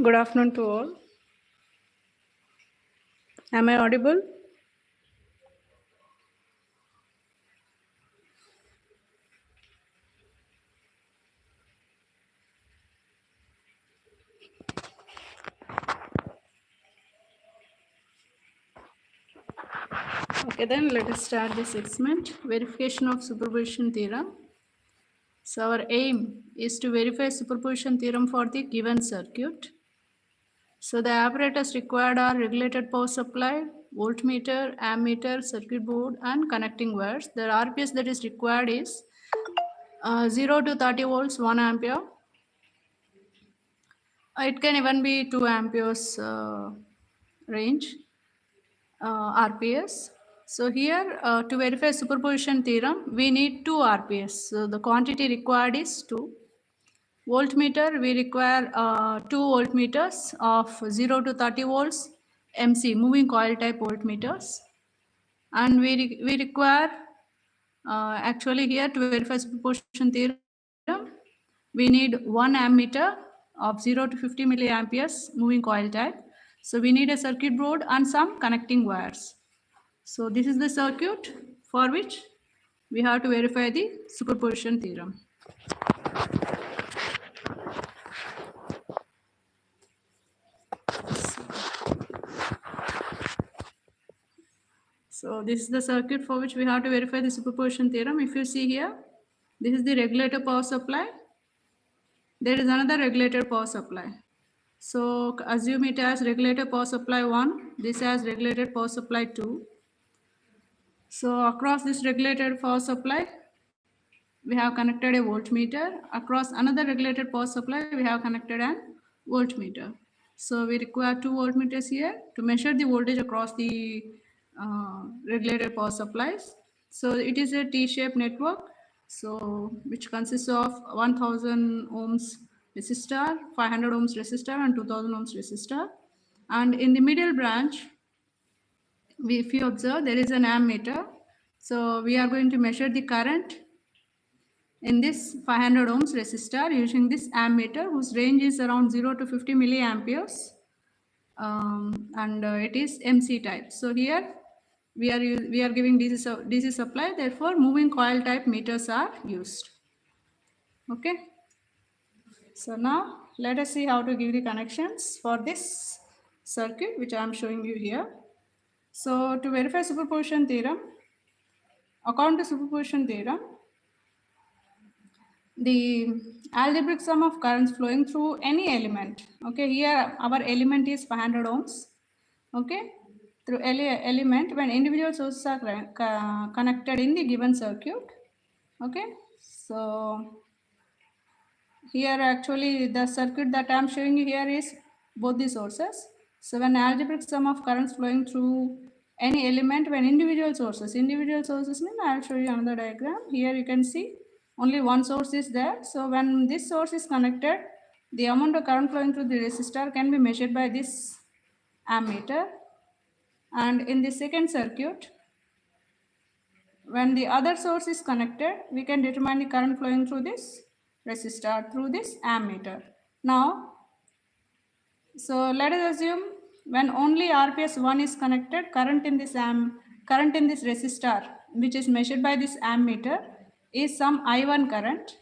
Good afternoon to all. Am I audible? Okay, then let us start this experiment. Verification of superposition theorem. So our aim is to verify superposition theorem for the given circuit. So the apparatus required are regulated power supply, voltmeter, ammeter, circuit board, and connecting wires. The RPS that is required is 0 to 30 volts, 1 ampere. It can even be 2 amperes range. RPS. So here to verify superposition theorem, we need 2 RPS. So the quantity required is 2. Voltmeter, we require 2 voltmeters of 0 to 30 volts MC, moving coil type voltmeters. And we require actually here to verify superposition theorem, we need 1 ammeter of 0 to 50 milliamperes moving coil type. So we need a circuit board and some connecting wires. So this is the circuit for which we have to verify the superposition theorem. So this is the circuit for which we have to verify the superposition theorem. If you see here, this is the regulator power supply. There is another regulator power supply. So assume it as regulator power supply 1, this has regulated power supply 2. So across this regulated power supply, we have connected a voltmeter. Across another regulated power supply, we have connected a voltmeter. So we require 2 voltmeters here to measure the voltage across the regulated power supplies. So it is a T-shaped network, so which consists of 1000 ohms resistor, 500 ohms resistor, and 2000 ohms resistor. And in the middle branch, if you observe, there is an ammeter. So we are going to measure the current in this 500 ohms resistor using this ammeter, whose range is around 0 to 50 milliamperes, and it is MC type. So here we are giving DC supply, therefore moving coil type meters are used. Okay, so now let us see how to give the connections for this circuit which I am showing you here. So to verify superposition theorem, according to superposition theorem, the algebraic sum of currents flowing through any element. Okay, here our element is 500 ohms. Okay, through element when individual sources are connected in the given circuit. Okay, so here actually the circuit that I am showing you here is both the sources. So when algebraic sum of currents flowing through any element when individual sources mean, I will show you another diagram. Here you can see only one source is there. So when this source is connected, the amount of current flowing through the resistor can be measured by this ammeter. And in the second circuit, when the other source is connected, we can determine the current flowing through this resistor through this ammeter. Now, so let us assume when only RPS 1 is connected, current in this resistor, which is measured by this ammeter, is some I1 current.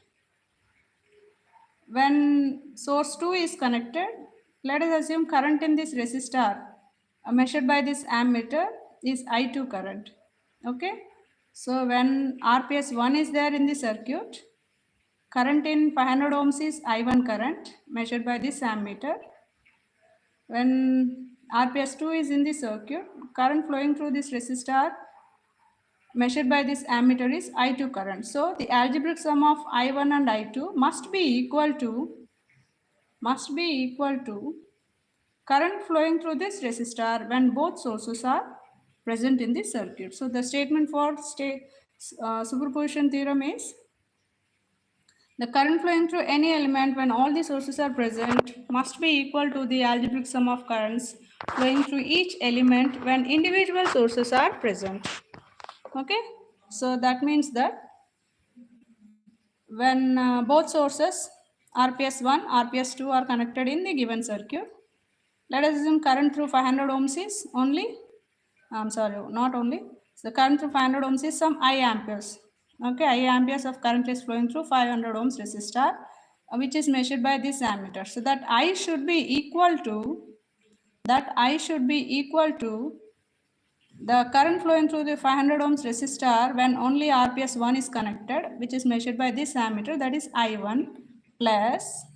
When source 2 is connected, let us assume current in this resistor measured by this ammeter is I2 current. Okay, so when RPS 1 is there in the circuit, current in 500 ohms is I1 current measured by this ammeter. When RPS 2 is in the circuit, current flowing through this resistor measured by this ammeter is I2 current. So the algebraic sum of I1 and I2 must be equal to current flowing through this resistor when both sources are present in the circuit. So the statement for superposition theorem is the current flowing through any element when all the sources are present must be equal to the algebraic sum of currents flowing through each element when individual sources are present. Okay, so that means that when both sources RPS1, RPS2 are connected in the given circuit, let us assume current through 500 ohms is only, not only, so current through 500 ohms is some I amperes. Okay, I amperes of current is flowing through 500 ohms resistor, which is measured by this ammeter. So that I should be equal to, the current flowing through the 500 ohms resistor when only RPS1 is connected, which is measured by this ammeter, that is I1, plus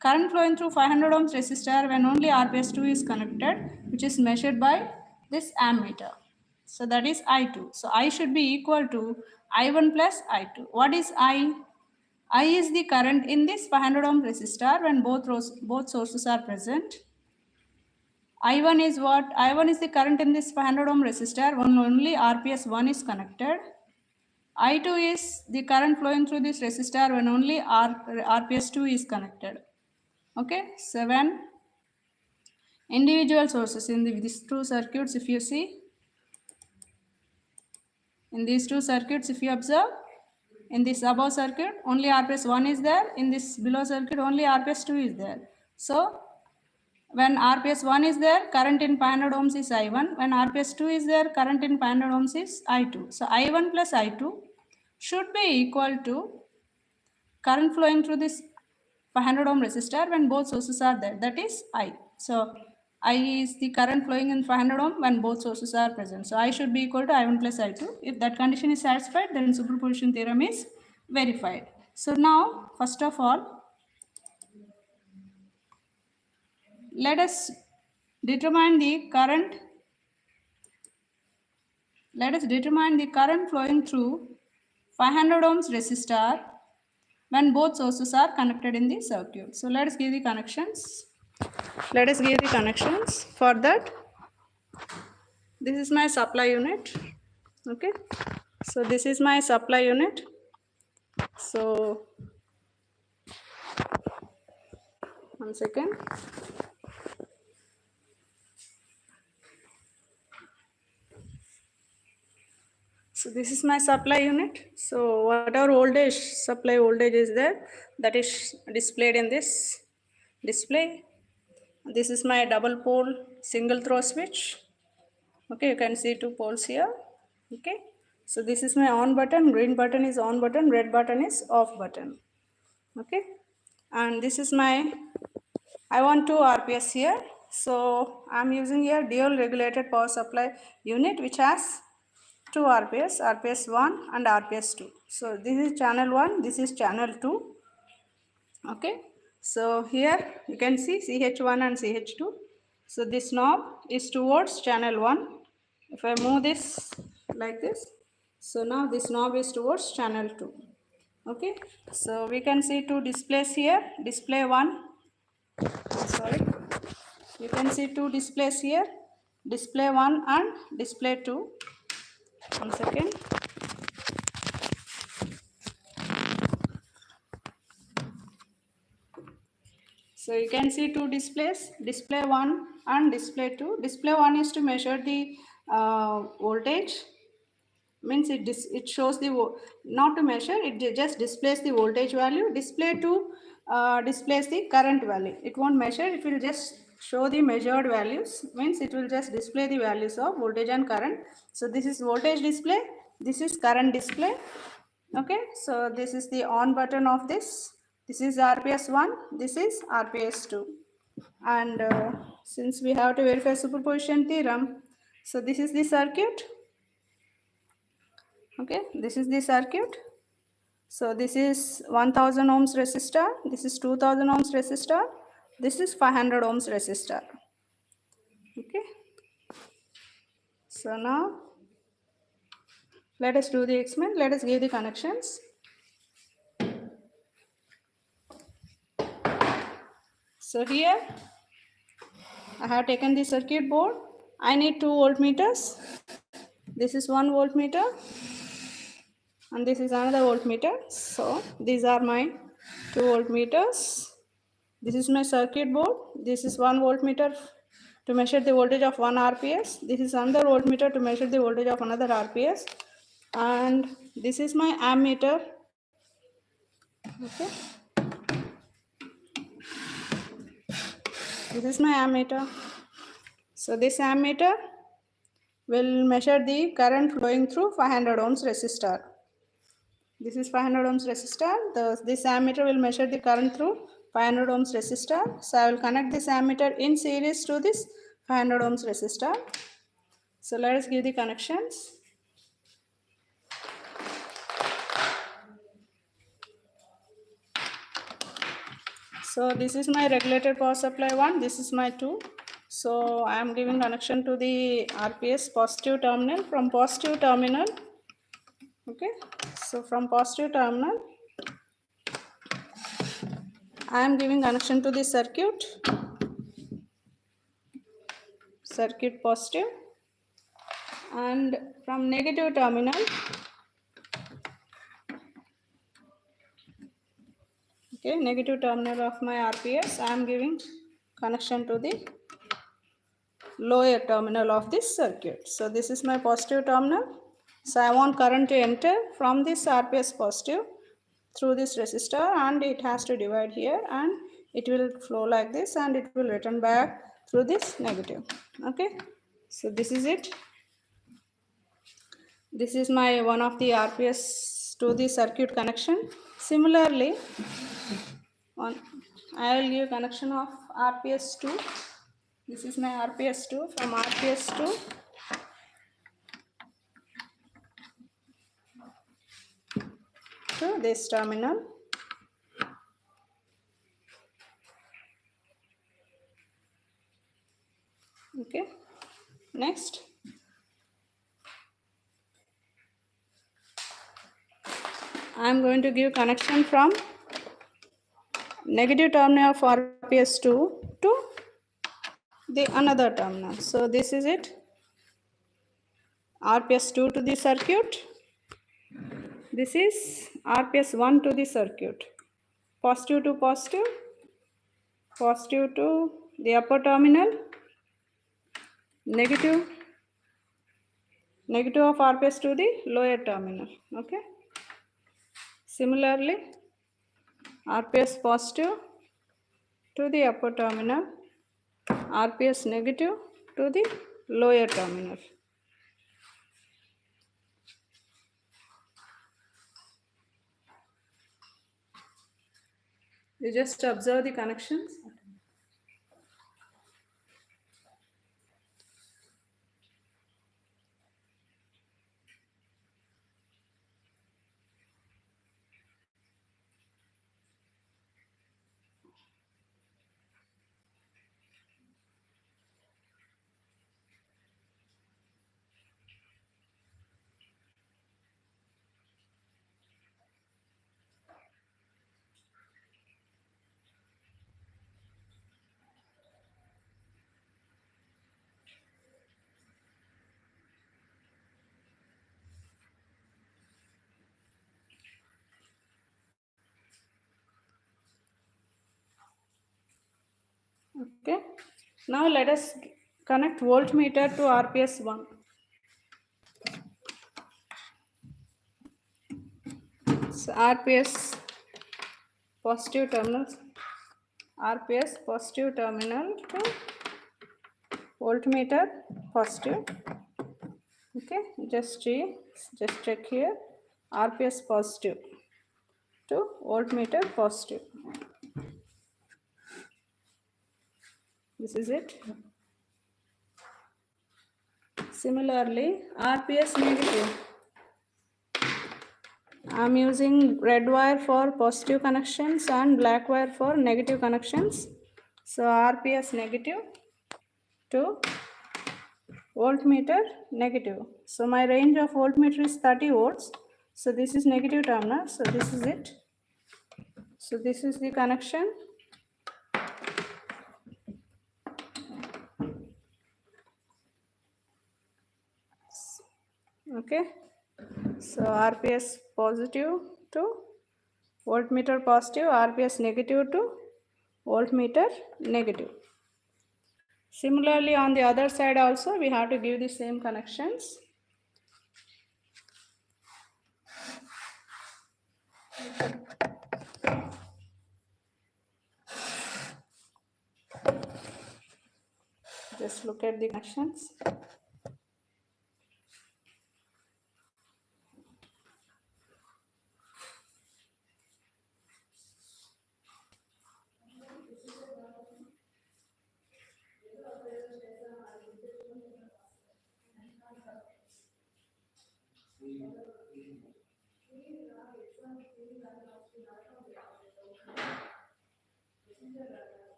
current flowing through 500 ohms resistor when only RPS2 is connected, which is measured by this ammeter. So that is I2. So I should be equal to I1 plus I2. What is I? I is the current in this 500 ohm resistor when both sources are present. I1 is what? I1 is the current in this 500 ohm resistor when only RPS1 is connected. I2 is the current flowing through this resistor when only RPS2 is connected. Okay, so when individual sources in these two circuits, if you see, in these two circuits, if you observe, in this above circuit, only RPS1 is there. In this below circuit, only RPS2 is there. So when RPS1 is there, current in 500 ohms is I1. When RPS2 is there, current in 500 ohms is I2. So I1 plus I2 should be equal to current flowing through this 500 ohm resistor when both sources are there. That is I. So I is the current flowing in 500 ohm when both sources are present. So I should be equal to I1 plus I2. If that condition is satisfied, then superposition theorem is verified. So now, first of all, let us determine the current. Let us determine the current flowing through 500 ohms resistor when both sources are connected in the circuit. So let us give the connections. For that, this is my supply unit. Okay, so this is my supply unit. So one second. So this is my supply unit. So whatever supply voltage is there, that is displayed in this display. This is my double pole single throw switch. Okay, you can see 2 poles here. Okay, so this is my on button. Green button is on button, red button is off button. Okay, and this is my, I want 2 RPS here. So I'm using here dual regulated power supply unit which has 2 RPS, RPS1 and RPS2. So this is channel 1, this is channel 2. Okay, so here you can see CH1 and CH2. So this knob is towards channel 1. If I move this like this, so now this knob is towards channel 2. Okay, so we can see 2 displays here. Display 1, sorry, you can see 2 displays here. Display 1 and display 2. One second. So you can see 2 displays, display 1 and display 2. Display 1 is to measure the voltage, means it shows the, not to measure, it just displays the voltage value. Display 2 displays the current value. It won't measure, it will just show the measured values, means it will just display the values of voltage and current. So this is voltage display, this is current display. Okay, so this is the on button of this. This is RPS1, this is RPS2. And since we have to verify superposition theorem, so this is the circuit. Okay, this is the circuit. So this is 1000 ohms resistor, this is 2000 ohms resistor, this is 500 ohms resistor. Okay, So now let us do the experiment. Let us give the connections. So here I have taken the circuit board. I need 2 voltmeters. This is 1 voltmeter and this is another voltmeter. So these are my 2 voltmeters. This is my circuit board. This is 1 voltmeter to measure the voltage of 1 RPS. This is another voltmeter to measure the voltage of another RPS. And this is my ammeter. Okay. This is my ammeter. So this ammeter will measure the current flowing through 500 ohms resistor. This is 500 ohms resistor. This ammeter will measure the current through 500 ohms resistor. So I will connect this ammeter in series to this 500 ohms resistor. So let us give the connections. So this is my regulated power supply 1. This is my 2. So I am giving connection to the RPS positive terminal. From positive terminal, okay, so from positive terminal I am giving connection to the circuit positive, and from negative terminal okay, negative terminal of my RPS I am giving connection to the lower terminal of this circuit. So this is my positive terminal. So I want current to enter from this RPS positive through this resistor, and it has to divide here and it will flow like this and it will return back through this negative. Okay, so this is it. This is my one of the RPS to the circuit connection. Similarly, I will give connection of RPS2. This is my RPS2. From RPS2 to this terminal. Okay, next I am going to give connection from negative terminal of RPS2 to the another terminal. So this is it, RPS2 to the circuit. This is RPS1 to the circuit. Positive to positive, positive to the upper terminal, negative of RPS to the lower terminal. Okay. Similarly, RPS positive to the upper terminal, RPS negative to the lower terminal. You just observe the connections. Okay, now let us connect voltmeter to RPS1. So RPS positive terminals, RPS positive terminal to voltmeter positive. Okay, just check here, RPS positive to voltmeter positive. This is it. Similarly, RPS negative. I am using red wire for positive connections and black wire for negative connections. So RPS negative to voltmeter negative. So my range of voltmeter is 30 volts. So this is negative terminal. So this is it. So this is the connection. Okay. So RPS positive to voltmeter positive, RPS negative to voltmeter negative. Similarly, on the other side also, we have to give the same connections. Just look at the connections.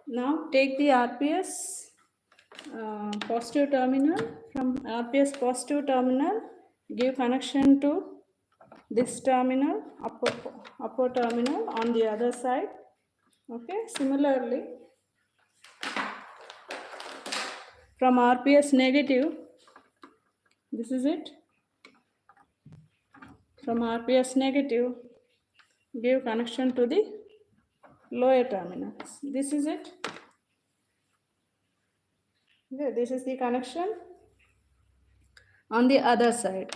Now take the RPS positive terminal. From RPS positive terminal, give connection to this terminal, upper terminal on the other side. Okay, similarly, from RPS negative, this is it. From RPS negative, give connection to the lower terminals. This is it. Okay, this is the connection on the other side.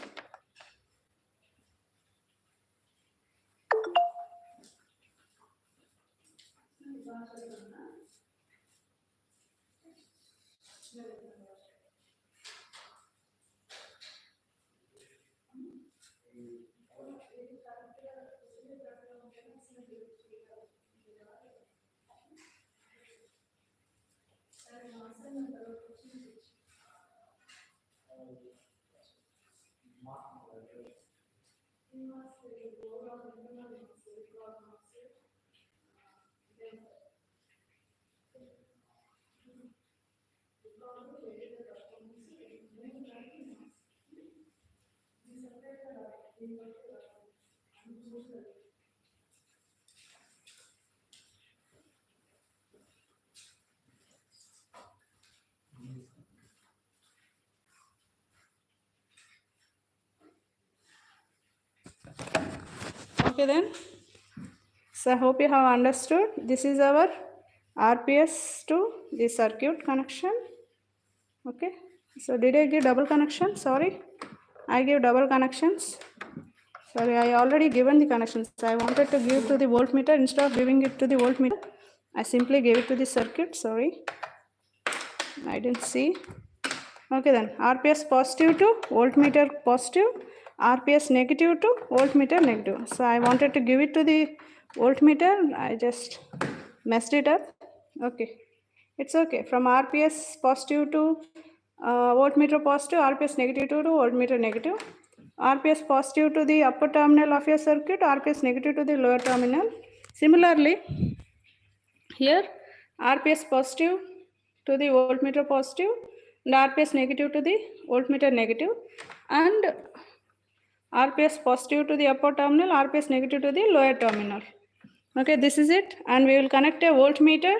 Okay then. So I hope you have understood. This is our RPS to the circuit connection. Okay. So did I give double connection? Sorry. I gave double connections. Sorry, I already given the connections. I wanted to give to the voltmeter. Instead of giving it to the voltmeter, I simply gave it to the circuit. Sorry. I didn't see. Okay then. RPS positive to voltmeter positive. RPS negative to voltmeter negative. So I wanted to give it to the voltmeter. I just messed it up. Okay. It's okay. From RPS positive to voltmeter positive, RPS negative to voltmeter negative. RPS positive to the upper terminal of your circuit, RPS negative to the lower terminal. Similarly, here RPS positive to the voltmeter positive and RPS negative to the voltmeter negative, and RPS positive to the upper terminal, RPS negative to the lower terminal. Okay, this is it, and we will connect a voltmeter.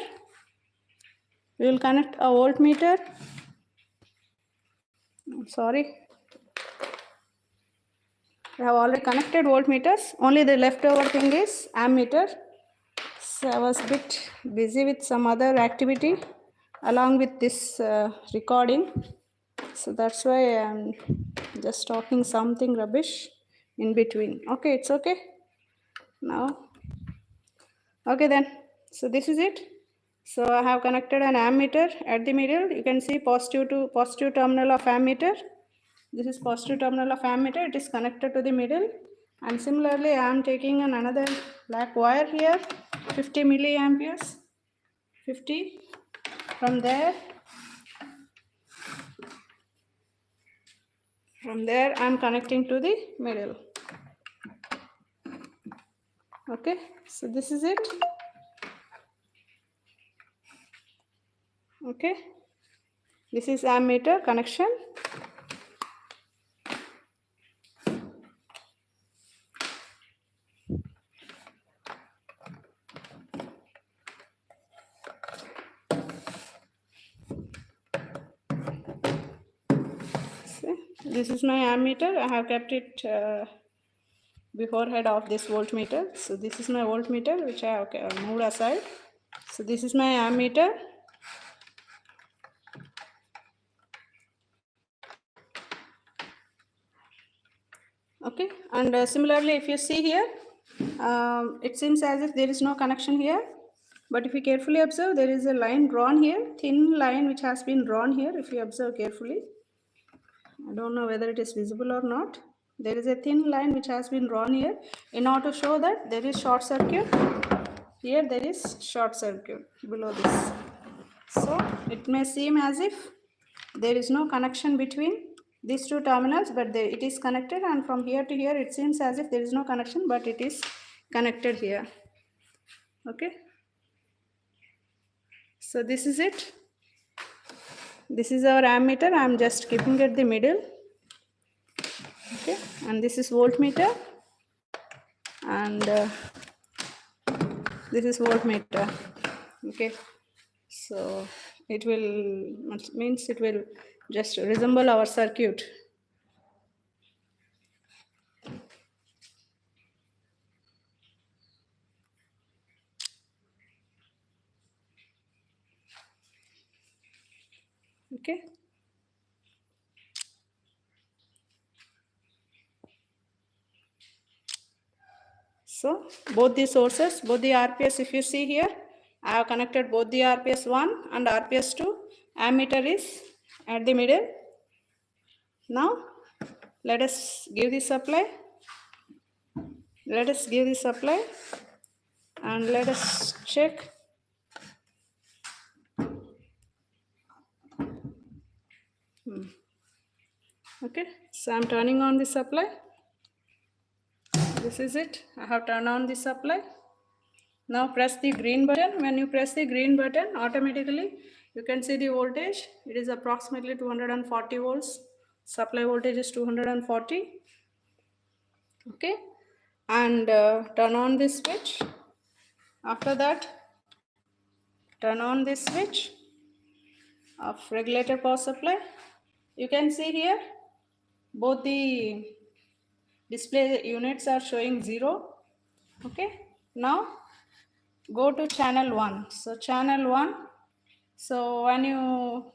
We will connect a voltmeter. Sorry, I have already connected voltmeters. Only the leftover thing is ammeter. So I was a bit busy with some other activity along with this recording. so that's why I'm just talking something rubbish in between. Okay, it's okay now. Okay then, so this is it. So I have connected an ammeter at the middle. You can see positive terminal of ammeter. This is positive terminal of ammeter. It is connected to the middle. And similarly, I am taking another black wire here, 50 milliamperes, 50. From there I am connecting to the middle. Okay, so this is it. Okay, this is ammeter connection. See, this is my ammeter. I have kept it beforehand of this voltmeter. So this is my voltmeter which I have moved aside. So this is my ammeter. Okay, and similarly, if you see here, it seems as if there is no connection here, but if you carefully observe, there is a line drawn here, thin line which has been drawn here. If you observe carefully, I don't know whether it is visible or not. There is a thin line which has been drawn here in order to show that there is short circuit. Here there is short circuit below this. So it may seem as if there is no connection between these two terminals, but it is connected, and from here to here it seems as if there is no connection, but it is connected here. Okay, so this is it. This is our ammeter. I am just keeping it the middle. Okay, and this is voltmeter, and this is voltmeter. Okay, so it will just resemble our circuit. Okay, so both the sources, both the RPS, if you see here, I have connected both the RPS 1 and RPS 2. Ammeter is at the middle. Now let us give the supply. Let us give the supply and let us check. Okay, so I am turning on the supply. This is it. I have turned on the supply. Now press the green button. When you press the green button, automatically you can see the voltage. It is approximately 240 volts. Supply voltage is 240. Okay, and turn on this switch. After that, turn on this switch of regulator power supply. You can see here both the display units are showing 0. Okay, now go to channel 1. So channel 1, so when you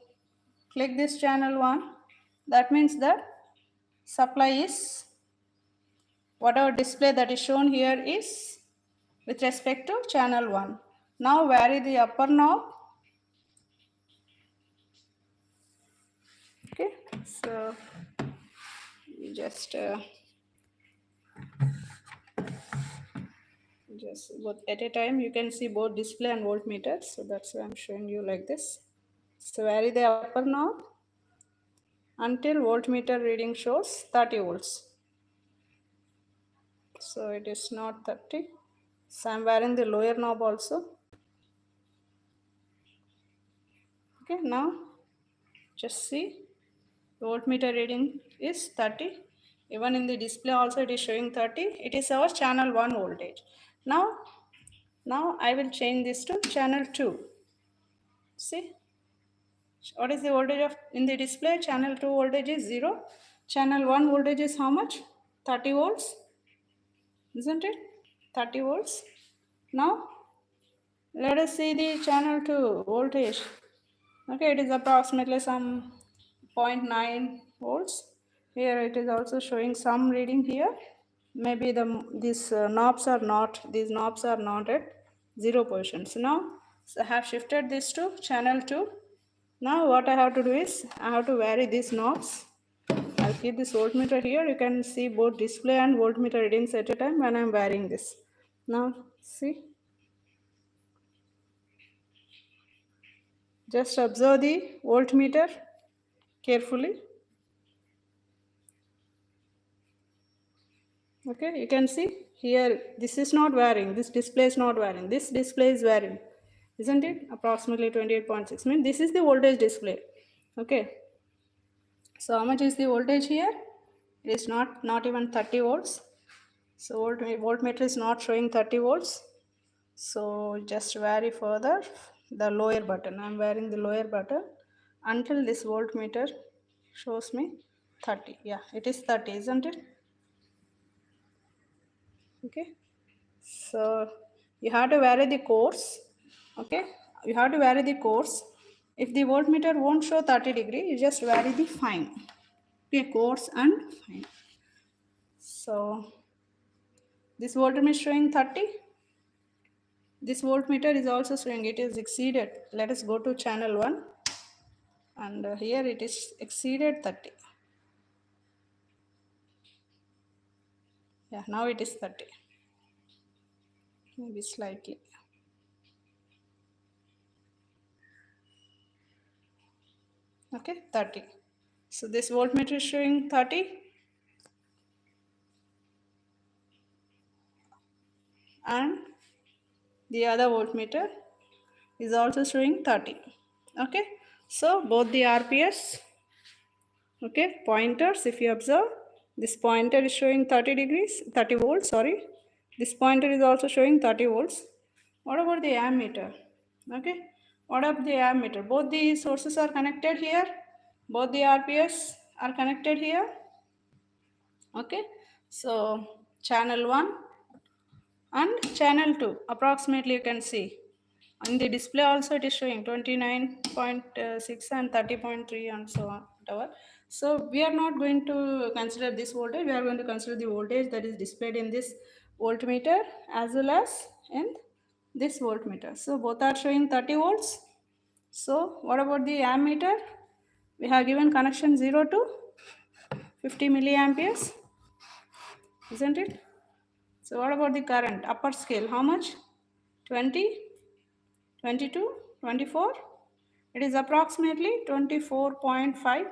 click this channel 1, that means that supply is, whatever display that is shown here is with respect to channel 1. Now vary the upper knob. Okay, so you just both at a time, you can see both display and voltmeter, so that's why I'm showing you like this. So vary the upper knob until voltmeter reading shows 30 volts. So it is not 30. So I'm varying the lower knob also. Okay, now just see, voltmeter reading is 30. Even in the display also it is showing 30. It is our channel 1 voltage. Now I will change this to channel 2. See, what is the voltage of in the display? Channel 2 voltage is 0. Channel 1 voltage is how much? 30 volts, isn't it? 30 volts. Now let us see the channel 2 voltage. Okay, it is approximately some 0.9 volts. Here it is also showing some reading here. Maybe these knobs are not at 0 position. So now I have shifted this to channel 2. Now what I have to do is I have to vary these knobs. I'll keep this voltmeter here. You can see both display and voltmeter readings at a time when I'm varying this. Now see, just observe the voltmeter carefully. Okay, you can see here this is not varying, this display is not varying, this display is varying, isn't it? Approximately 28.6 means this is the voltage display. Okay, so how much is the voltage here? It is not even 30 volts. So voltmeter is not showing 30 volts. So just vary further the lower button. I am varying the lower button until this voltmeter shows me 30. Yeah, it is 30, isn't it? Okay, so you have to vary the course. Okay, you have to vary the course. If the voltmeter won't show 30 degree, you just vary the fine. Okay, coarse and fine. So this voltmeter is showing 30. This voltmeter is also showing it is exceeded. Let us go to channel 1, and here it is exceeded 30. Yeah, now it is 30. Maybe slightly. Okay, 30. So this voltmeter is showing 30. And the other voltmeter is also showing 30. Okay, so both the RPS, okay, pointers, if you observe, this pointer is showing 30 volts, sorry. This pointer is also showing 30 volts. What about the ammeter? Okay, what about the ammeter? Both the sources are connected here. Both the RPS are connected here. Okay, so channel 1 and channel 2 approximately you can see. In the display also it is showing 29.6 and 30.3 and so on, whatever. So we are not going to consider this voltage, we are going to consider the voltage that is displayed in this voltmeter as well as in this voltmeter. So both are showing 30 volts. So what about the ammeter? We have given connection 0 to 50 milliamperes, isn't it? So what about the current? Upper scale, how much? 20, 22, 24? It is approximately 24.5,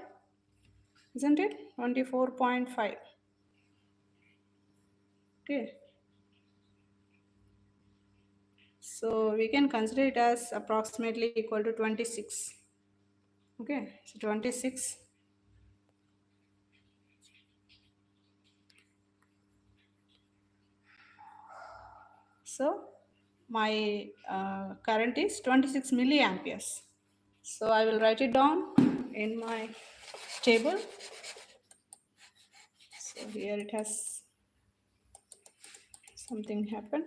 isn't it? 24.5. Okay. So we can consider it as approximately equal to 26. Okay, so 26. So my current is 26 milliamperes. So I will write it down in my table. So here it has something happened.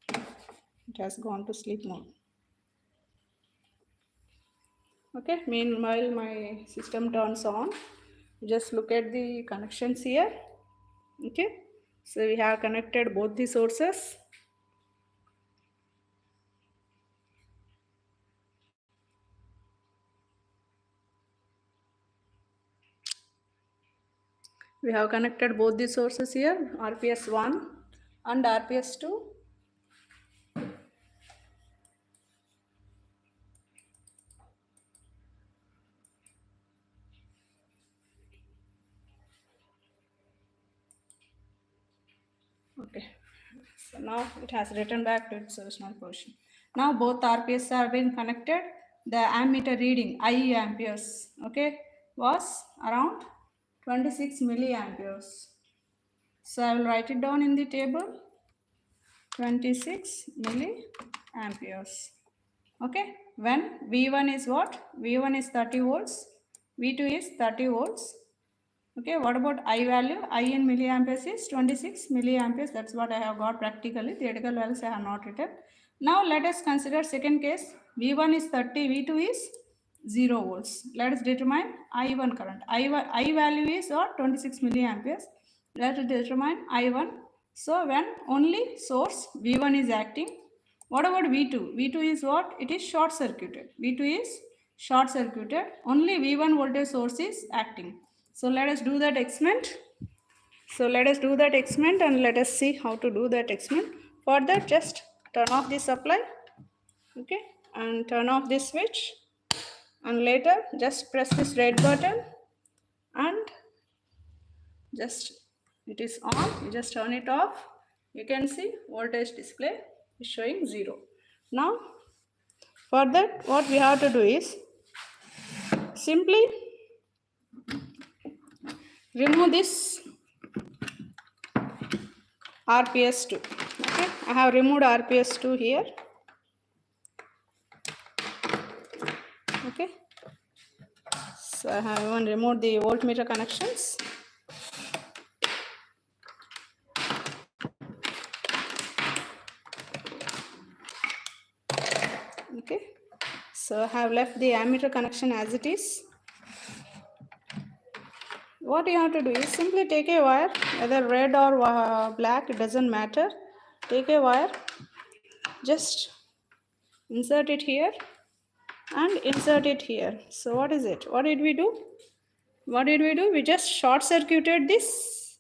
It has gone to sleep mode. Okay, meanwhile my system turns on. Just look at the connections here. Okay, so we have connected both the sources. We have connected both the sources here, RPS 1 and RPS 2. Okay, so now it has returned back to its original position. Now both RPS have been connected. The ammeter reading, IE amperes, okay, was around 26 milliamperes. So I will write it down in the table, 26 milliamperes. Okay, when V1 is what? V1 is 30 volts, V2 is 30 volts. Okay, what about I value? I in milliamperes is 26 milliamperes. That's what I have got practically. Theoretical values I have not written. Now let us consider second case. V1 is 30, V2 is 0 volts. Let us determine I1 current. I value is what? 26 milliamperes. Let us determine I1. So when only source V1 is acting. What about V2? V2 is what? It is short circuited. V2 is short circuited. Only V1 voltage source is acting. So let us do that experiment. And let us see how to do that experiment. For that, just turn off the supply, okay, and turn off this switch, and later just press this red button, and just it is on. You just turn it off. You can see voltage display is showing 0. Now for that, what we have to do is simply remove this RPS2. Okay, I have removed RPS2 here. Okay, so I have even removed the voltmeter connections. Okay, so I have left the ammeter connection as it is. What you have to do is simply take a wire, whether red or black, it doesn't matter. Take a wire, just insert it here and insert it here. So what is it? What did we do? We just short circuited this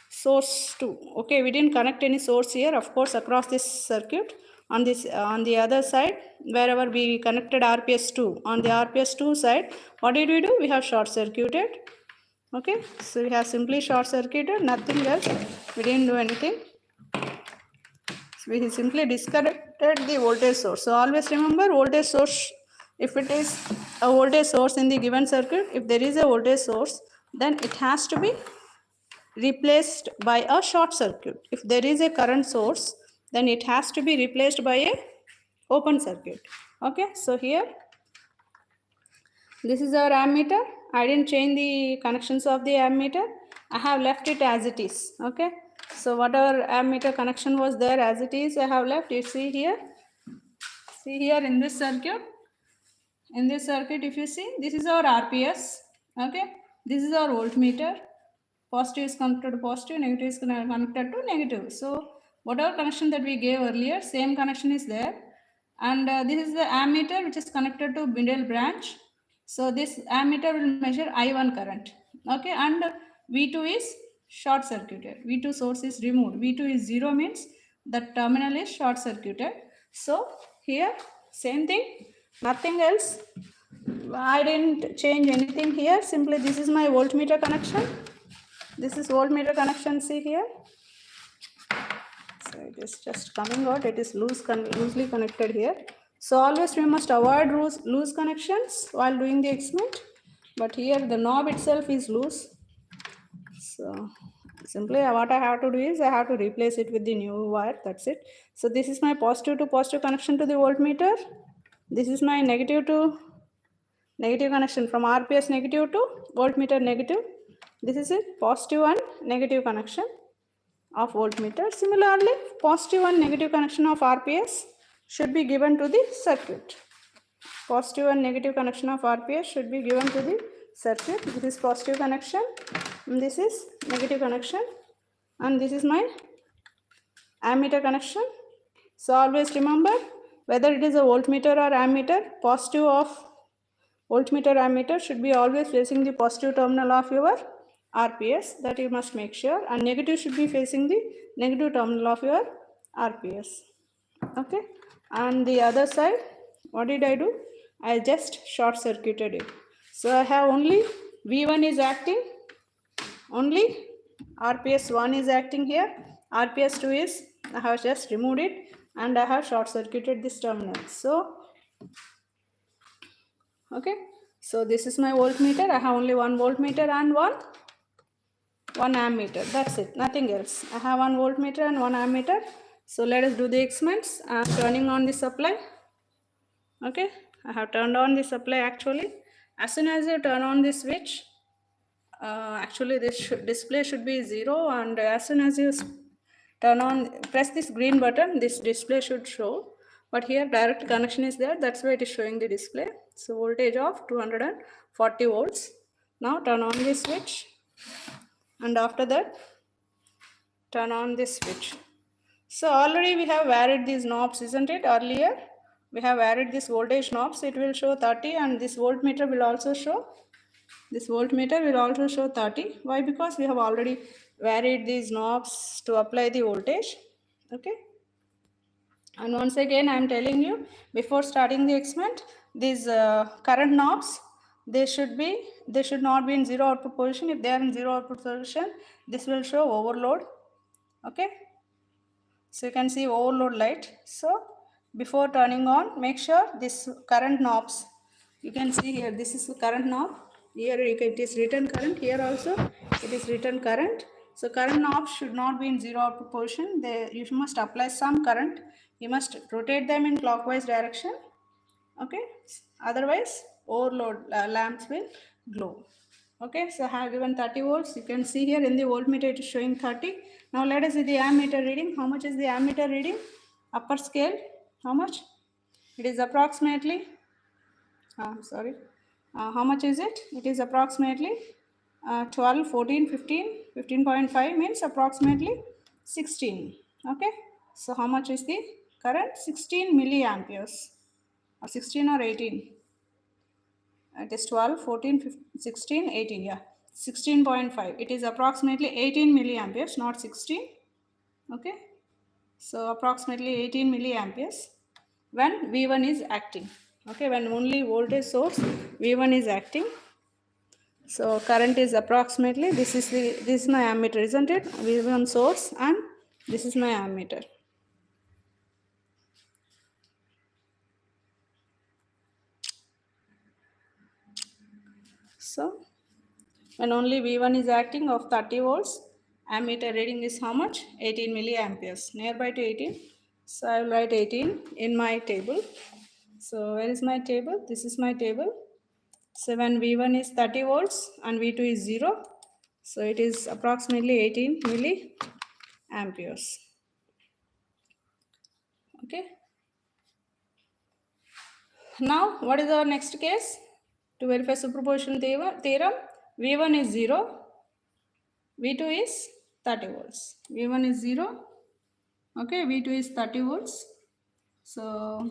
source 2. Okay, we didn't connect any source here, of course, across this circuit. On this on the other side, wherever we connected RPS2, on the RPS2 side, what did we do? We have short circuited. Okay, so we have simply short circuited, nothing else. We didn't do anything. So we simply disconnected the voltage source. So always remember, voltage source, if it is a voltage source in the given circuit, if there is a voltage source, then it has to be replaced by a short circuit. If there is a current source, then it has to be replaced by a open circuit. Okay, so here this is our ammeter. I didn't change the connections of the ammeter. I have left it as it is. Okay, so whatever ammeter connection was there as it is, I have left. You see here in this circuit. In this circuit, if you see, this is our RPS. Okay, this is our voltmeter. Positive is connected to positive, negative is connected to negative. So whatever connection that we gave earlier, same connection is there. And this is the ammeter which is connected to middle branch. So this ammeter will measure I1 current. Okay, and V2 is short circuited. V2 source is removed. V2 is 0 means the terminal is short circuited. So here same thing, nothing else. I didn't change anything here. Simply this is my voltmeter connection. This is voltmeter connection, see here. So it is just coming out, it is loosely connected here. So always we must avoid loose connections while doing the experiment. But here the knob itself is loose. So simply what I have to do is I have to replace it with the new wire, that's it. So this is my positive to positive connection to the voltmeter. This is my negative to negative connection from RPS negative to voltmeter negative. This is a positive and negative connection of voltmeter. Similarly, positive and negative connection of RPS should be given to the circuit. Positive and negative connection of RPS should be given to the circuit. This is positive connection, and this is negative connection, and this is my ammeter connection. So always remember, whether it is a voltmeter or ammeter, positive of voltmeter ammeter should be always facing the positive terminal of your RPS, that you must make sure, and negative should be facing the negative terminal of your RPS. Okay, and the other side, what did I do? I just short circuited it. So I have only V1 is acting, only RPS1 is acting here, RPS2 is, I have just removed it, and I have short circuited this terminal. So okay, so this is my voltmeter. I have only one voltmeter and one ammeter. That's it, nothing else. I have one voltmeter and one ammeter. So let us do the experiments. I am turning on the supply. Okay, I have turned on the supply actually. As soon as you turn on the switch, actually this display should be 0, and as soon as you turn on, press this green button, this display should show. But here direct connection is there, that's why it is showing the display. So voltage of 240 volts. Now turn on this switch, and after that turn on this switch. So already we have varied these knobs, isn't it? Earlier we have varied this voltage knobs, it will show 30, and this voltmeter will also show. This voltmeter will also show 30. Why? Because we have already varied these knobs to apply the voltage. Okay. And once again, I am telling you, before starting the experiment, these current knobs, they should not be in zero output position. If they are in zero output position, this will show overload. Okay. So you can see overload light. So before turning on, make sure this current knobs, you can see here, this is the current knob. Here it is written current, here also it is written current. So current knobs should not be in zero output position. You must apply some current. You must rotate them in clockwise direction. Okay, otherwise overload lamps will glow. Okay, so I have given 30 volts. You can see here in the voltmeter it is showing 30. Now let us see the ammeter reading. How much is the ammeter reading? Upper scale, how much? It is approximately, how much is it? It is approximately 12, 14, 15, 15.5 means approximately 16. Okay, so how much is the current? 16 milliamperes, or 16 or 18. It is 12, 14, 15, 16, 18, yeah, 16.5. It is approximately 18 milliamperes, not 16. Okay, so approximately 18 milliamperes when V1 is acting. Okay, when only voltage source V1 is acting. So current is approximately, this is my ammeter, isn't it? V1 source, and this is my ammeter. So when only V1 is acting of 30 volts, ammeter reading is how much? 18 milliamperes, nearby to 18. So I will write 18 in my table. So where is my table? This is my table. So when V1 is 30 volts and V2 is 0, so it is approximately 18 milliamperes. Okay. Now what is our next case? To verify superposition theorem, V1 is 0, V2 is 30 volts. V1 is 0, okay, V2 is 30 volts. So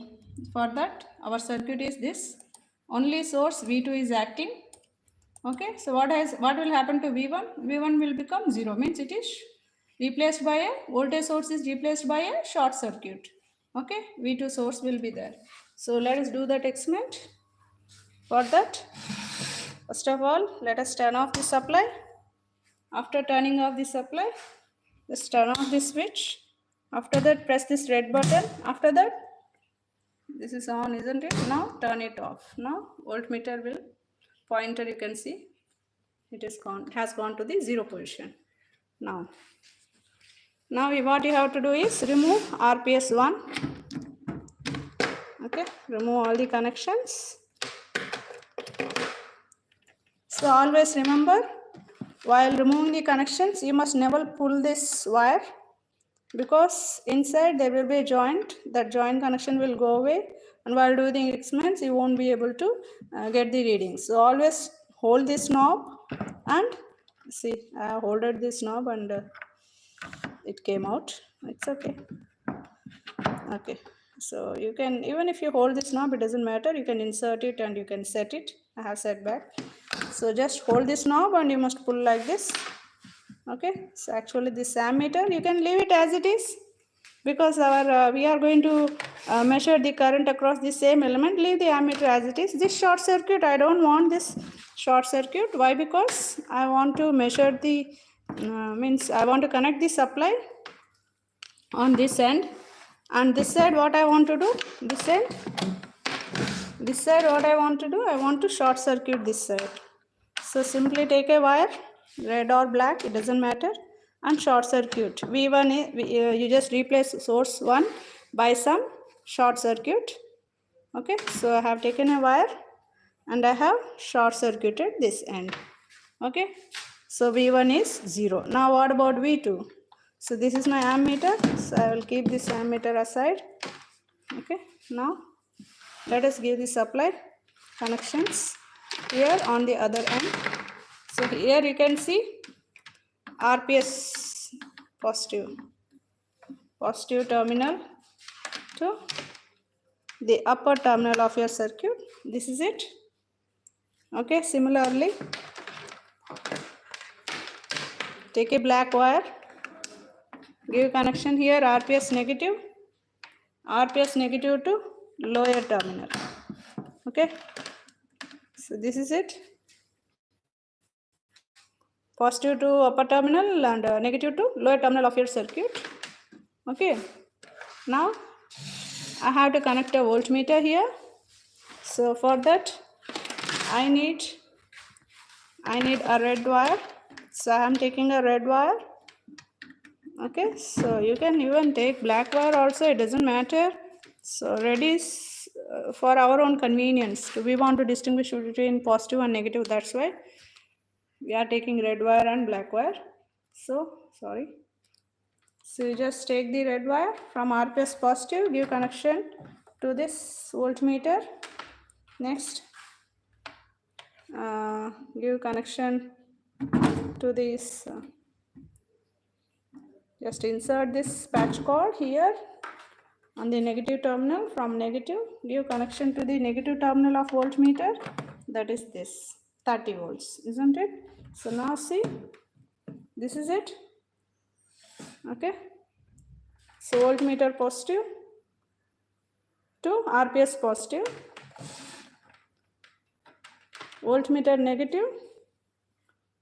for that, our circuit is this. Only source V2 is acting. Okay, so what will happen to V1? V1 will become 0, means it is replaced by a voltage source is replaced by a short circuit. Okay, V2 source will be there. So let us do that experiment. For that, first of all, let us turn off the supply. After turning off the supply, just turn off the switch. After that, press this red button. After that, this is on, isn't it? Now turn it off. Now voltmeter will, pointer you can see, it is gone, has gone to the 0 position. Now what you have to do is remove RPS 1. Okay, remove all the connections. So always remember, while removing the connections, you must never pull this wire, because inside there will be a joint. That joint connection will go away, and while doing experiments you won't be able to get the readings. So always hold this knob, and see, I have holded this knob and it came out. It's okay. Okay, so you can, even if you hold this knob, it doesn't matter, you can insert it and you can set it. I have set back. So just hold this knob and you must pull like this. Okay, so actually this ammeter, you can leave it as it is, because our we are going to measure the current across the same element. Leave the ammeter as it is. This short circuit, I don't want this short circuit. Why? Because I want to measure the means I want to connect the supply on this end, and this side what I want to do, this side what I want to do, I want to short circuit this side. So simply take a wire, red or black, it doesn't matter, and short circuit. V1 is, you just replace source 1 by some short circuit. Okay, so I have taken a wire and I have short circuited this end. Okay, so V1 is 0. Now what about V2? So this is my ammeter, so I will keep this ammeter aside. Okay, now let us give the supply connections here on the other end. So here you can see RPS positive terminal to the upper terminal of your circuit. This is it. Okay, similarly, take a black wire, give connection here RPS negative to lower terminal. Okay, so this is it. Positive to upper terminal and negative to lower terminal of your circuit. Okay, now I have to connect a voltmeter here. So for that I need a red wire. So I am taking a red wire. Okay, so you can even take black wire also, it doesn't matter. So red is for our own convenience. So we want to distinguish between positive and negative, that's why we are taking red wire and black wire. So you just take the red wire from RPS positive, give connection to this voltmeter. Next, give connection to this. Just insert this patch cord here on the negative terminal. From negative, give connection to the negative terminal of voltmeter. That is this 30 volts, isn't it? So now see, this is it. Okay, so voltmeter positive to RPS positive, voltmeter negative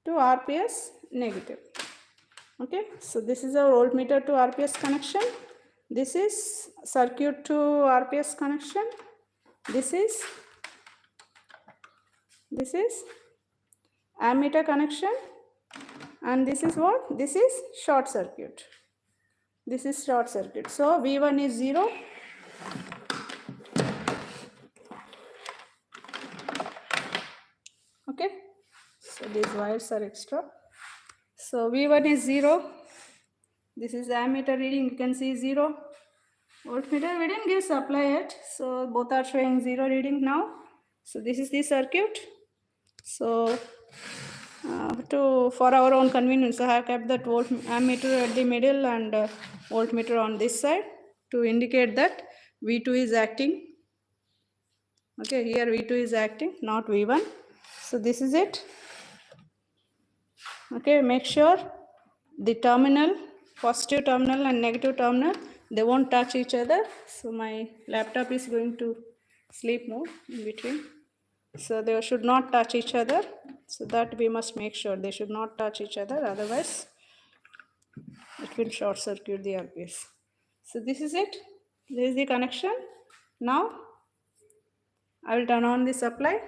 to RPS negative. Okay, so this is our voltmeter to RPS connection. This is circuit to RPS connection. This is ammeter connection, and this is what? This is short circuit. This is short circuit. So V1 is 0. Okay, so these wires are extra. So V1 is 0. This is the ammeter reading, you can see 0. Voltmeter, we didn't give supply yet, so both are showing 0 reading now. So this is the circuit. So for our own convenience, I have kept that ammeter at the middle and voltmeter on this side to indicate that V2 is acting. Okay, here V2 is acting, not V1. So this is it. Okay, make sure the terminal, positive terminal and negative terminal, they won't touch each other. So my laptop is going to sleep mode in between. So they should not touch each other. So that we must make sure they should not touch each other, otherwise it will short circuit the RPS. So this is it. This is the connection. Now I will turn on the supply.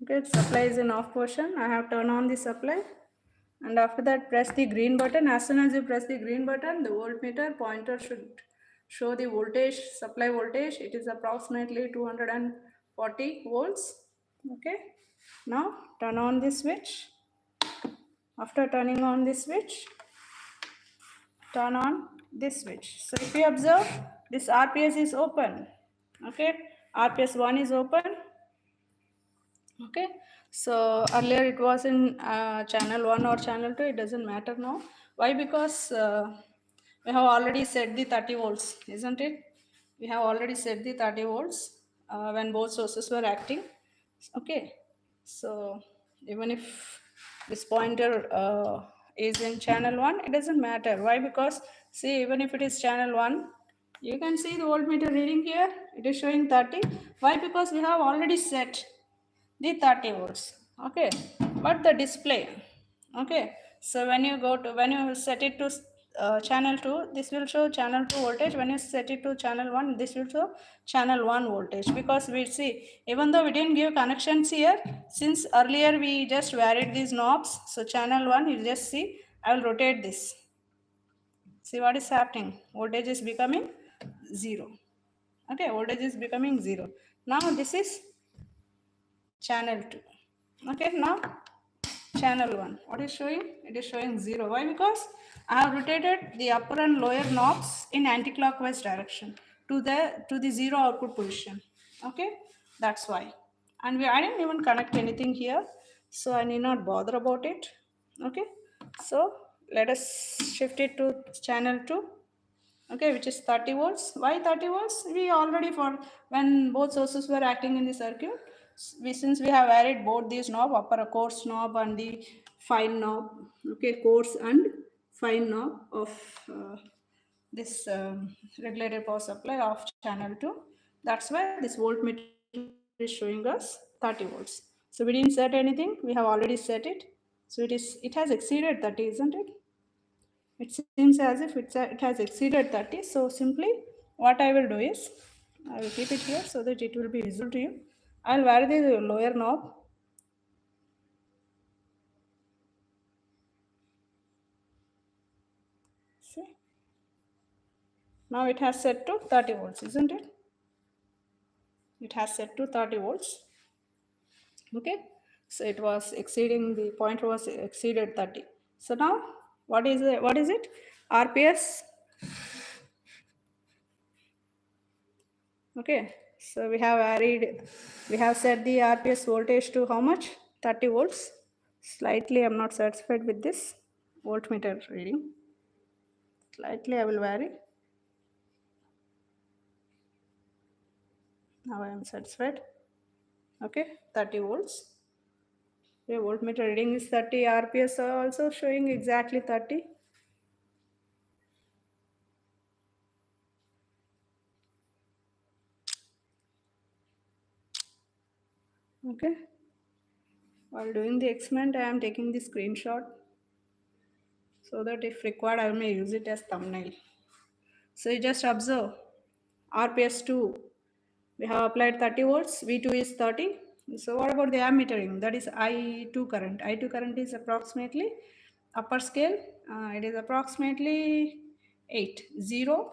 Okay, supply is in off position. I have turned on the supply, and after that press the green button. As soon as you press the green button, the voltmeter pointer should show the voltage, supply voltage. It is approximately 240 volts. Okay, now turn on the switch. After turning on the switch, turn on this switch. So if you observe, this RPS is open. Okay, RPS 1 is open. Okay, so earlier it was in channel 1 or channel 2, it doesn't matter now. Why? Because we have already set the 30 volts, isn't it? We have already set the 30 volts when both sources were acting. Okay, so even if this pointer is in channel 1, it doesn't matter. Why? Because see, even if it is channel 1, you can see the voltmeter reading here, it is showing 30. Why? Because we have already set the 30 volts. Okay, but the display, okay, so when you set it to channel 2, this will show channel 2 voltage. When you set it to channel 1, this will show channel 1 voltage. Because we see, even though we didn't give connections here, since earlier we just varied these knobs, so channel 1, you just see, I will rotate this. See what is happening, voltage is becoming 0. Okay, voltage is becoming 0. Now this is channel 2. Okay, now channel 1. What is showing? It is showing 0. Why? Because I have rotated the upper and lower knobs in anti-clockwise direction to the 0 output position. Okay, that's why. And I didn't even connect anything here, so I need not bother about it. Okay, so let us shift it to channel 2. Okay, which is 30 volts. Why 30 volts? We already, for when both sources were acting in the circuit, since we have varied both these knob, upper coarse knob and the fine knob, okay, coarse and fine knob of this regulated power supply of channel 2. That's why this voltmeter is showing us 30 volts. So we didn't set anything, we have already set it. So it has exceeded 30, isn't it? It seems as if it has exceeded 30. So simply what I will do is, I will keep it here so that it will be visible to you. I will vary the lower knob. See, now it has set to 30 volts, isn't it? It has set to 30 volts. Okay, so it was exceeding, the point was exceeded 30. So now what is it? RPS. Okay, so we have set the RPS voltage to how much? 30 volts. Slightly I'm not satisfied with this voltmeter reading. Slightly I will vary. Now I am satisfied. Okay, 30 volts. Okay, voltmeter reading is 30, RPS are also showing exactly 30. Okay, while doing the experiment I am taking the screenshot so that if required I may use it as thumbnail. So you just observe RPS 2, we have applied 30 volts, V2 is 30. So what about the ammetering? That is I2 current. I2 current is approximately, upper scale, it is approximately 8. 0,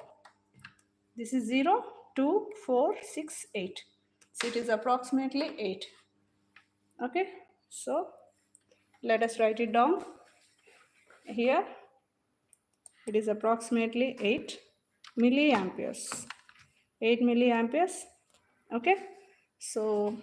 this is 0, 2, 4, 6, 8. So it is approximately 8. Okay, so let us write it down here. It is approximately 8 milliamperes. 8 milliamperes. Okay, so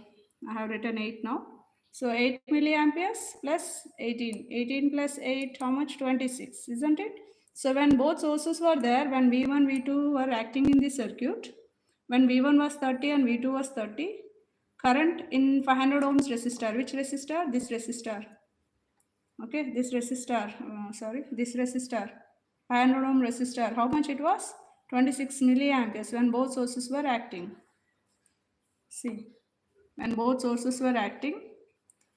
I have written 8 now. So 8 milliamperes plus 18. 18 plus 8, how much? 26, isn't it? So when both sources were there, when V1, V2 were acting in the circuit, when V1 was 30 and V2 was 30, current in 500 ohms resistor. Which resistor? This resistor. Okay, this resistor, this resistor, 500 ohm resistor. How much it was? 26 milliamperes when both sources were acting. See, when both sources were acting.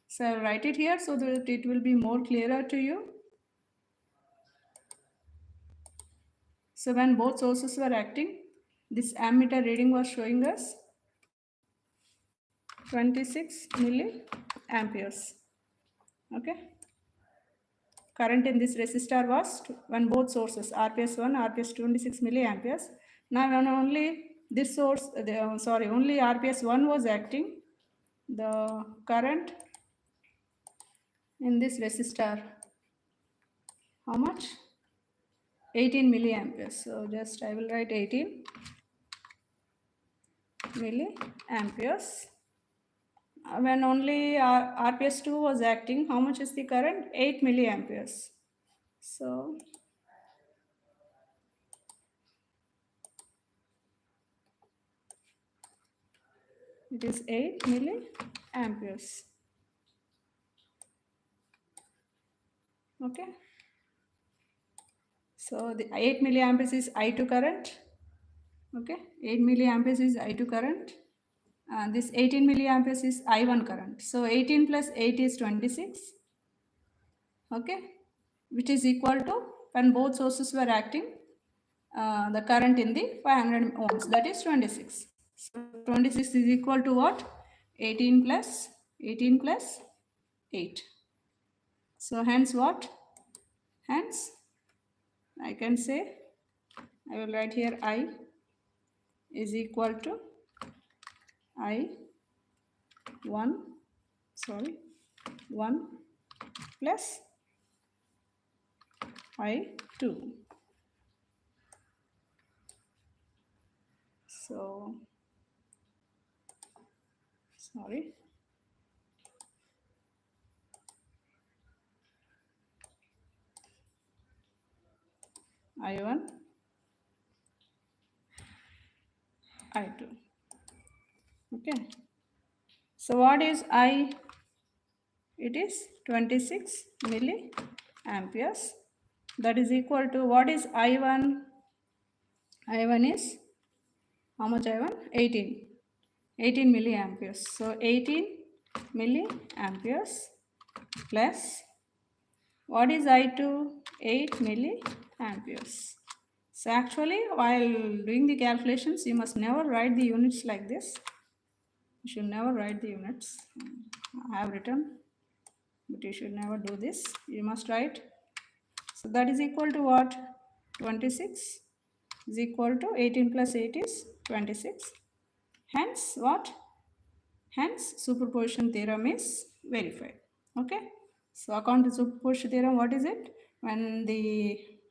So I'll write it here so that it will be more clearer to you. So when both sources were acting, this ammeter reading was showing us 26 milliamperes. Okay. Current in this resistor was, when both sources, RPS 1, RPS 26 milliamperes. Now when only this source, only RPS 1 was acting, the current in this resistor, how much? 18 milliamperes. So just I will write 18 milliamperes. When only RPS 2 was acting, how much is the current? 8 milliamperes. So it is 8 milliamperes. Okay. So the 8 milliamperes is I2 current. Okay. 8 milliamperes is I2 current. This 18 milliamperes is I1 current. So 18 plus 8 is 26. Okay. Which is equal to, when both sources were acting, the current in the 500 ohms, that is 26. So 26 is equal to what? 18 plus 8. So hence what? Hence I can say, I will write here I is equal to I 1 plus I2. So, sorry. I1, I2. Okay. So what is I? It is 26 milliamperes. That is equal to, what is I1? I1 is, how much I1? 18. 18 milliamperes. So 18 milliamperes plus, what is I2? 8 milliamperes. So actually, while doing the calculations, you must never write the units like this. You should never write the units. I have written, but you should never do this. You must write. So that is equal to what? 26 is equal to 18 plus 8 is 26. Hence what? Hence superposition theorem is verified. Okay. So according to superposition theorem, what is it?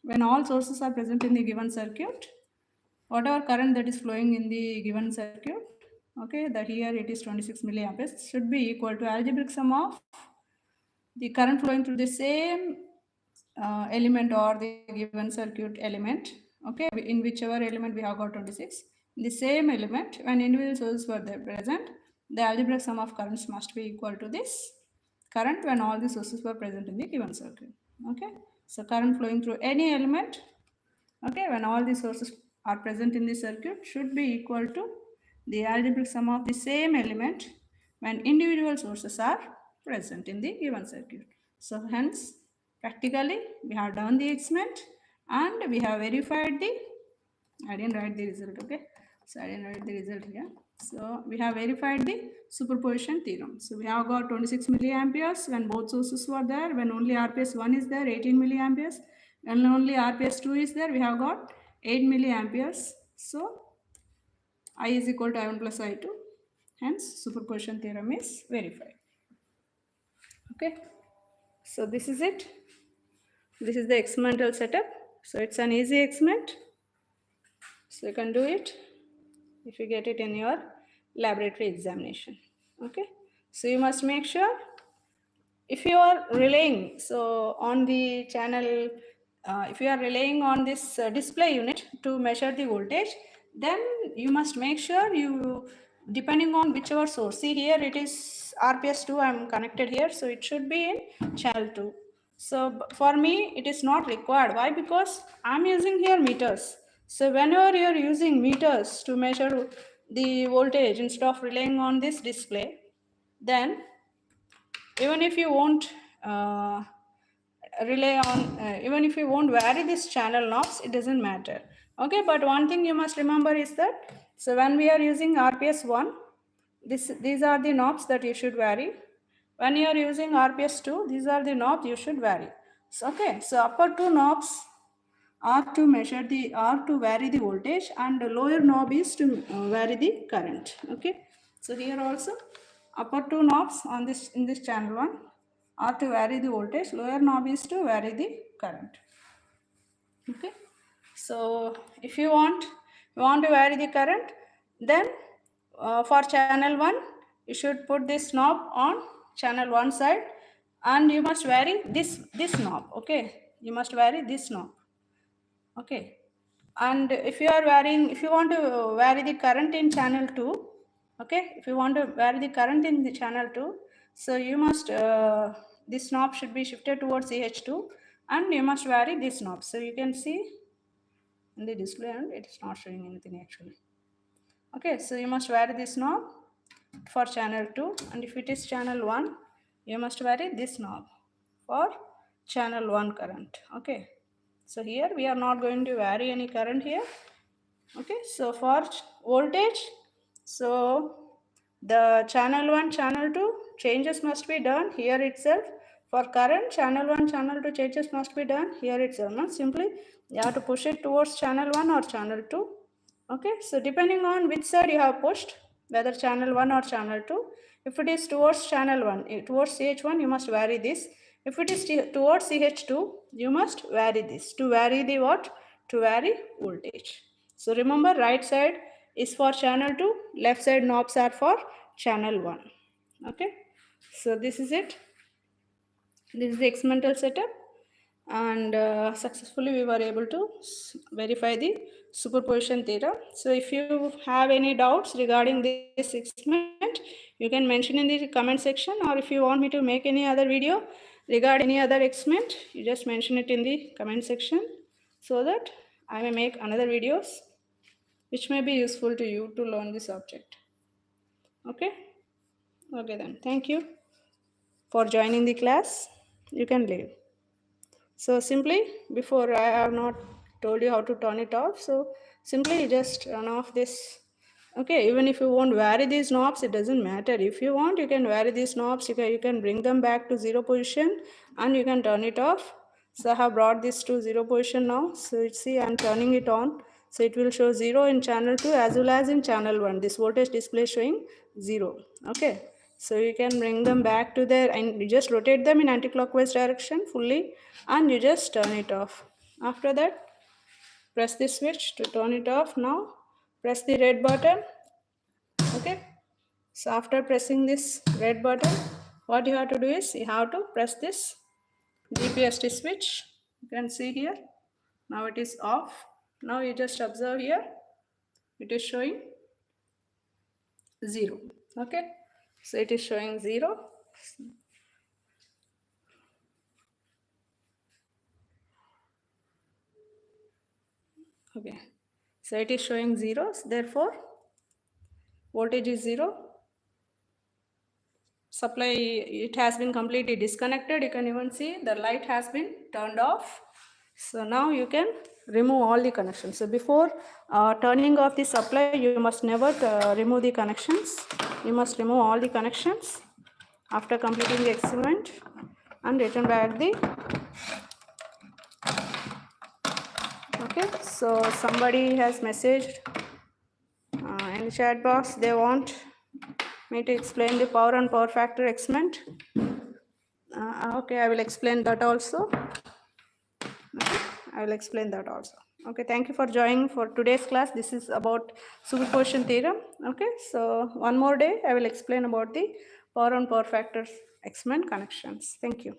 When all sources are present in the given circuit, whatever current that is flowing in the given circuit, okay, that here it is 26 milliamperes, should be equal to algebraic sum of the current flowing through the same element or the given circuit element, okay, in whichever element we have got 26, in the same element, when individual sources were there present, the algebraic sum of currents must be equal to this current when all the sources were present in the given circuit. Okay, so current flowing through any element, okay, when all the sources are present in the circuit, should be equal to the algebraic sum of the same element when individual sources are present in the given circuit. So hence, practically we have done the experiment and we have verified the, I didn't write the result, okay, so I didn't write the result here. So we have verified the superposition theorem. So we have got 26 milliamperes when both sources were there. When only RPS 1 is there, 18 milliamperes. When only RPS 2 is there, we have got 8 milliamperes. So I is equal to I1 plus I2. Hence superposition theorem is verified. Okay. So this is it. This is the experimental setup. So it's an easy experiment. So you can do it if you get it in your laboratory examination. Okay, so you must make sure, if you are relying on the channel, if you are relying on this display unit to measure the voltage, then you must make sure you, depending on whichever source, see here it is RPS2, I am connected here, so it should be in channel 2. So for me it is not required. Why? Because I am using here meters. So whenever you are using meters to measure the voltage instead of relying on this display, then even if you won't rely on, even if you won't vary this channel knobs, it doesn't matter. Okay, but one thing you must remember is that, so when we are using RPS 1, these are the knobs that you should vary. When you are using RPS 2, these are the knobs you should vary. So, okay, so upper two knobs are to measure the, are to vary the voltage, and the lower knob is to vary the current. Okay, so here also upper two knobs on this, in this channel 1, are to vary the voltage, lower knob is to vary the current. Okay, so if you want to vary the current, then for channel 1 you should put this knob on channel 1 side, and you must vary this knob. Okay, you must vary this knob. Okay, and if you are varying, if you want to vary the current in channel 2, okay, if you want to vary the current in the channel 2, so you must, this knob should be shifted towards CH2, and you must vary this knob. So you can see in the display, and it is not showing anything actually. Okay, so you must vary this knob for channel 2, and if it is channel 1, you must vary this knob for channel 1 current. Okay, so here we are not going to vary any current here. Okay, so for voltage, so the channel 1, channel 2 changes must be done here itself. For current, channel 1, channel 2 changes must be done here itself. Not simply you have to push it towards channel 1 or channel 2. Okay, so depending on which side you have pushed, whether channel 1 or channel 2, if it is towards channel 1, towards CH1, you must vary this. If it is towards CH2, you must vary this. To vary the what? To vary voltage. So remember, right side is for channel 2, left side knobs are for channel 1. Okay. So this is it. This is the experimental setup, and successfully we were able to verify the superposition theorem. So if you have any doubts regarding this experiment, you can mention in the comment section, or if you want me to make any other video regarding any other experiment, you just mention it in the comment section so that I may make another videos which may be useful to you to learn the subject. Okay then, thank you for joining the class. You can leave. So simply, before, I have not told you how to turn it off, so simply just turn off this. Okay, even if you won't vary these knobs, it doesn't matter. If you want, you can vary these knobs, you can bring them back to 0 position and you can turn it off. So I have brought this to 0 position now. So see, I'm turning it on. So it will show 0 in channel 2 as well as in channel 1. This voltage display showing 0. Okay. So you can bring them back to there and you just rotate them in anti-clockwise direction fully and you just turn it off. After that, press this switch to turn it off. Now press the red button. Okay. So after pressing this red button, what you have to do is you have to press this DPST switch. You can see here. Now it is off. Now you just observe here. It is showing 0. Okay. So it is showing 0. Okay. So it is showing 0. Therefore, voltage is 0. Supply, it has been completely disconnected. You can even see the light has been turned off. So now you can remove all the connections. So before turning off the supply, you must never remove the connections. You must remove all the connections after completing the experiment and return back the. Okay, so somebody has messaged in the chat box, they want me to explain the power and power factor experiment. Okay, I will explain that also. Okay, I will explain that also. Okay, thank you for joining for today's class. This is about superposition theorem. Okay, so one more day I will explain about the power and power factors experiment connections. Thank you.